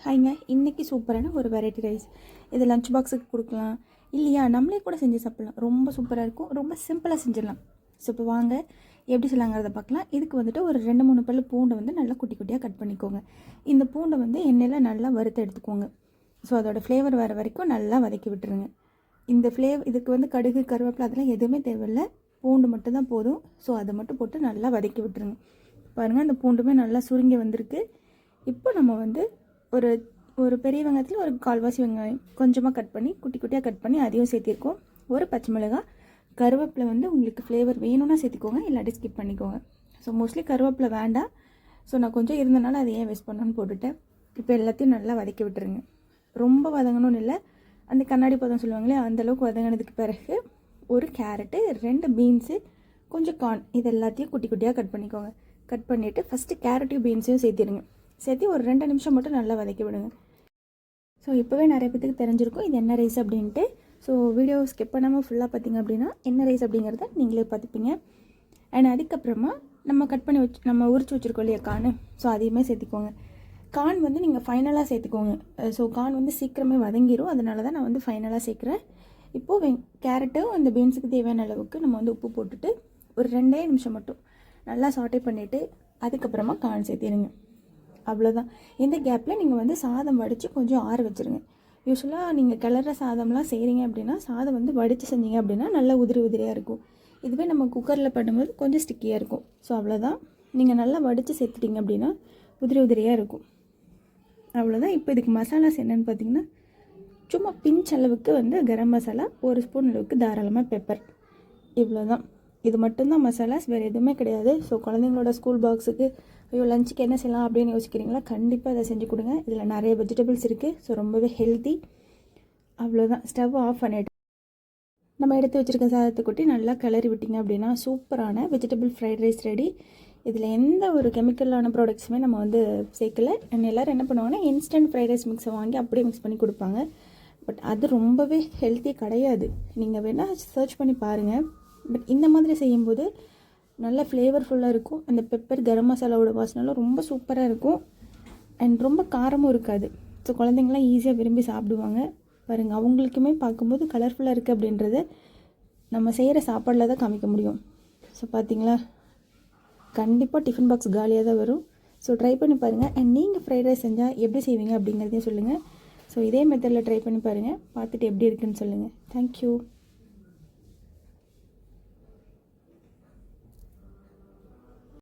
ஹாய்ங்க, இன்றைக்கி சூப்பரான ஒரு வெரைட்டி ரைஸ். இது லஞ்ச் பாக்ஸுக்கு கொடுக்கலாம், இல்லையா நம்மளே கூட செஞ்சு சாப்பிட்லாம். ரொம்ப சூப்பராக இருக்கும், ரொம்ப சிம்பிளாக செஞ்சிடலாம். ஸோ இப்போ வாங்க எப்படி செய்யலாங்கிறத பார்க்கலாம். இதுக்கு வந்துட்டு ஒரு 2-3 பல்லு பூண்டை வந்து நல்லா குட்டி குட்டியாக கட் பண்ணிக்கோங்க. இந்த பூண்டை வந்து எண்ணெயில் நல்லா வறுத்து எடுத்துக்கோங்க. ஸோ அதோடய ஃப்ளேவர் வர வரைக்கும் நல்லா வதக்கி விட்டுருங்க. இந்த இதுக்கு வந்து கடுகு, கருவேப்பிலை அதெல்லாம் எதுவுமே தேவையில்லை, பூண்டு மட்டும் தான் போதும். ஸோ அதை மட்டும் போட்டு நல்லா வதக்கி விட்டுருங்க. பாருங்கள், அந்த பூண்டுமே நல்லா சுருங்கி வந்திருக்கு. இப்போ நம்ம வந்து ஒரு ஒரு பெரிய வெங்காயத்தில் ஒரு 1/4 வெங்காயம் கொஞ்சமாக கட் பண்ணி குட்டி குட்டியாக கட் பண்ணி அதையும் சேர்த்திருக்கோம். ஒரு பச்சை மிளகாய், கருவேப்பிலை வந்து உங்களுக்கு ஃப்ளேவர் வேணும்னா சேர்த்திக்கோங்க, இல்லாட்டி ஸ்கிப் பண்ணிக்கோங்க. ஸோ மோஸ்ட்லி கருவேப்பிலை வேண்டாம். ஸோ நான் கொஞ்சம் இருந்தனால அதை ஏன் வேஸ்ட் பண்ணணும்னு போட்டுட்டேன். இப்போ எல்லாத்தையும் நல்லா வதக்கி விட்டுருங்க. ரொம்ப வதங்கணும்னு இல்லை, அந்த கண்ணாடி பதம் சொல்லுவாங்களே அந்தளவுக்கு வதங்கினதுக்கு பிறகு ஒரு கேரட்டு, 2 பீன்ஸு, கொஞ்சம் கார்ன், இது எல்லாத்தையும் குட்டி குட்டியாக கட் பண்ணிக்கோங்க. கட் பண்ணிவிட்டு ஃபஸ்ட்டு கேரட்டையும் பீன்ஸையும் சேர்த்திடுங்க. சேர்த்து ஒரு 2 நிமிஷம் மட்டும் நல்லா வதக்கி விடுங்க. ஸோ இப்போவே நிறைய பேத்துக்கு தெரிஞ்சிருக்கும் இது என்ன ரைஸ் அப்படின்ட்டு. ஸோ வீடியோ ஸ்கிப் பண்ணாமல் ஃபுல்லாக பார்த்திங்க அப்படின்னா என்ன ரைஸ் அப்படிங்கிறத நீங்களே பார்த்துப்பீங்க. அண்ட் அதுக்கப்புறமா நம்ம உரிச்சு வச்சுருக்கோம் இல்லையா கார்னு, ஸோ அதையுமே சேர்த்துக்கோங்க. கார்ன் வந்து நீங்கள் ஃபைனலாக சேர்த்துக்கோங்க. ஸோ கார்ன் வந்து சீக்கிரமே வதங்கிடும், அதனால தான் நான் வந்து ஃபைனலாக சேர்க்குறேன். இப்போது கேரட்டும் அந்த பீன்ஸுக்கு தேவையான அளவுக்கு நம்ம வந்து உப்பு போட்டுட்டு ஒரு 2 நிமிஷம் மட்டும் நல்லா சாட்டே பண்ணிவிட்டு அதுக்கப்புறமா கார்ன் சேர்த்திடுங்க. அவ்வளோதான். இந்த கேப்பில் நீங்கள் வந்து சாதம் வடித்து கொஞ்சம் ஆற வச்சுருங்க. யூஸ்வலாக நீங்கள் கிளற சாதம்லாம் செய்கிறீங்க அப்படின்னா சாதம் வந்து வடித்து செஞ்சீங்க அப்படின்னா நல்லா உதிரி உதிரியாக இருக்கும். இதுவே நம்ம குக்கரில் பண்ணும்போது கொஞ்சம் ஸ்டிக்கியாக இருக்கும். ஸோ அவ்வளோதான். நீங்கள் நல்லா வடித்து சேர்த்துட்டிங்க அப்படின்னா உதிரி உதிரியாக இருக்கும். அவ்வளோதான். இப்போ இதுக்கு மசாலாஸ் என்னென்னு பார்த்தீங்கன்னா, சும்மா பிஞ்ச் அளவுக்கு வந்து கரம் மசாலா, 1 ஸ்பூன் அளவுக்கு தாராளமாக பெப்பர், இவ்வளோதான். இது மட்டும்தான் மசாலாஸ், வேறு எதுவுமே கிடையாது. ஸோ குழந்தைங்களோட ஸ்கூல் பாக்ஸுக்கு ஐயோ லஞ்சுக்கு என்ன செய்யலாம் அப்படின்னு யோசிக்கிறீங்களா, கண்டிப்பாக அதை செஞ்சு கொடுங்க. இதில் நிறைய வெஜிடபிள்ஸ் இருக்குது. ஸோ ரொம்பவே ஹெல்த்தி. அவ்வளோதான். ஸ்டவ் ஆஃப் பண்ணிவிட்டு நம்ம எடுத்து வச்சுருக்க சாதத்தை கொட்டி நல்லா கிளறி விட்டிங்க அப்படின்னா சூப்பரான வெஜிடபிள் ஃப்ரைட் ரைஸ் ரெடி. இதில் எந்த ஒரு கெமிக்கலான ப்ராடக்ட்ஸுமே நம்ம வந்து சேர்க்கலை. எல்லோரும் என்ன பண்ணுவாங்கன்னா இன்ஸ்டன்ட் ஃப்ரைட் ரைஸ் மிக்ஸை வாங்கி அப்படியே மிக்ஸ் பண்ணி கொடுப்பாங்க. பட் அது ரொம்பவே ஹெல்த்தி கிடையாது. நீங்கள் வேணால் சர்ச் பண்ணி பாருங்கள். பட் இந்த மாதிரி செய்யும்போது நல்ல ஃப்ளேவர்ஃபுல்லாக இருக்கும். அந்த பெப்பர், கரம் மசாலாவோட வாசனைலாம் ரொம்ப சூப்பராக இருக்கும். அண்ட் ரொம்ப காரமும் இருக்காது. ஸோ குழந்தைங்களாம் ஈஸியாக விரும்பி சாப்பிடுவாங்க. பாருங்கள், அவங்களுக்குமே பார்க்கும்போது கலர்ஃபுல்லாக இருக்குது அப்படின்றத நம்ம செய்கிற சாப்பாடில் தான் காமிக்க முடியும். ஸோ பார்த்திங்களா, கண்டிப்பாக டிஃபன் பாக்ஸ் காலியாக தான் வரும். ஸோ ட்ரை பண்ணி பாருங்கள். அண்ட் நீங்கள் ஃப்ரைட் ரைஸ் செஞ்சால் எப்படி செய்வீங்க அப்படிங்கிறதையும் சொல்லுங்கள். ஸோ இதே மெத்தடில் ட்ரை பண்ணி பாருங்கள், பார்த்துட்டு எப்படி இருக்குன்னு சொல்லுங்கள். தேங்க்யூ.